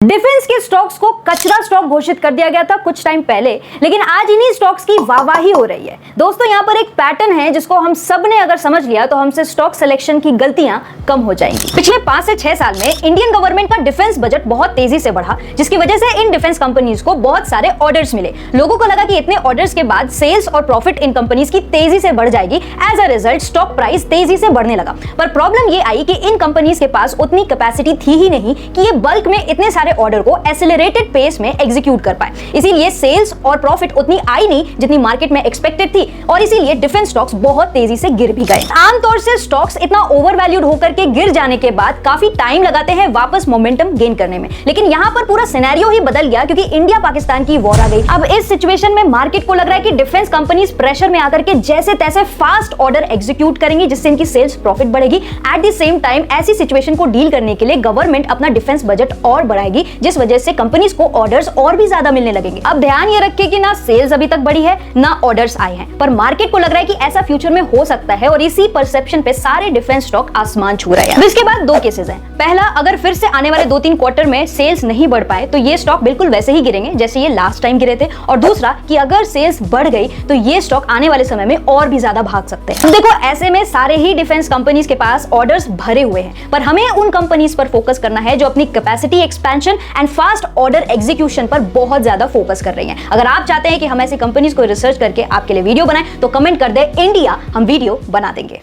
Defence के stocks को कचरा स्टॉक घोषित कर दिया गया था कुछ टाइम पहले, लेकिन आज इन्हीं स्टॉक्स की वाहवाही हो रही है। दोस्तों, यहाँ पर एक पैटर्न है जिसको हम सब ने अगर समझ लिया तो हमसे स्टॉक सिलेक्शन की गलतियां कम हो जाएंगी। पिछले 5 से 6 साल में इंडियन गवर्नमेंट का डिफेंस बजट बहुत तेजी से बढ़ा, जिसकी वजह से इन डिफेंस कंपनीज को बहुत सारे ऑर्डर्स मिले। लोगों को लगा कि इतने ऑर्डर्स के बाद सेल्स और प्रॉफिट इन कंपनीज की तेजी से बढ़ जाएगी। As a result stock price तेजी से बढ़ने लगा। पर प्रॉब्लम ये आई कि इन कंपनीज के पास उतनी कैपेसिटी थी ही नहीं कि ये बल्क में इतने सारे ऑर्डर को एक्सेलरेटेड पेस में एग्जीक्यूट कर पाए। इसीलिए सेल्स और प्रॉफिट उतनी आई नहीं जितनी मार्केट में एक्सपेक्टेड थी, और इसीलिए डिफेंस स्टॉक्स बहुत तेजी से गिर भी गए। आमतौर से स्टॉक्स इतना ओवरवैल्यूड होकर के गिर जाने के बाद काफी टाइम लगाते हैं वापस मोमेंटम गेन करने में, लेकिन यहाँ पर पूरा सिनेरियो ही बदल गया क्योंकि इंडिया पाकिस्तान की वॉर आ गई। अब इस सिचुएशन में मार्केट को लग रहा है कि डिफेंस कंपनीज प्रेशर में आकर के जैसे तैसे फास्ट ऑर्डर एग्जीक्यूट करेंगी, जिससे इनकी सेल्स प्रॉफिट बढ़ेगी। एट द सेम टाइम ऐसी सिचुएशन को डील करने के लिए गवर्नमेंट अपना डिफेंस बजट और बढ़ाएगी, जिस वजह से कंपनीज को ऑर्डर्स और भी ज्यादा मिलने लगेंगे। अब ध्यान ये रखिए कि ना सेल्स अभी तक बढ़ी है ना ऑर्डर्स आए हैं, पर मार्केट को लग रहा है कि ऐसा फ्यूचर में हो सकता है, और इसी परसेप्शन पे सारे डिफेंस स्टॉक आसमान छू रहे हैं। इसके बाद दो केसेस हैं। पहला, अगर फिर से आने वाले 2-3 क्वार्टर में सेल्स नहीं बढ़ पाए तो ये स्टॉक बिल्कुल वैसे ही गिरेंगे जैसे ये लास्ट टाइम गिरे थे। और दूसरा कि अगर सेल्स बढ़ गई तो ये स्टॉक आने वाले समय में और भी ज्यादा भाग सकते हैं। देखो, ऐसे में सारे ही डिफेंस कंपनीज के पास ऑर्डर्स भरे हुए हैं, पर हमें उन कंपनीज पर फोकस करना है जो अपनी capacity expansion and fast order execution पर बहुत ज्यादा फोकस कर रही हैं। अगर आप चाहते हैं कि हम ऐसी कंपनीज को रिसर्च करके आपके लिए वीडियो बनाएं तो कमेंट कर दे इंडिया, हम वीडियो बना देंगे।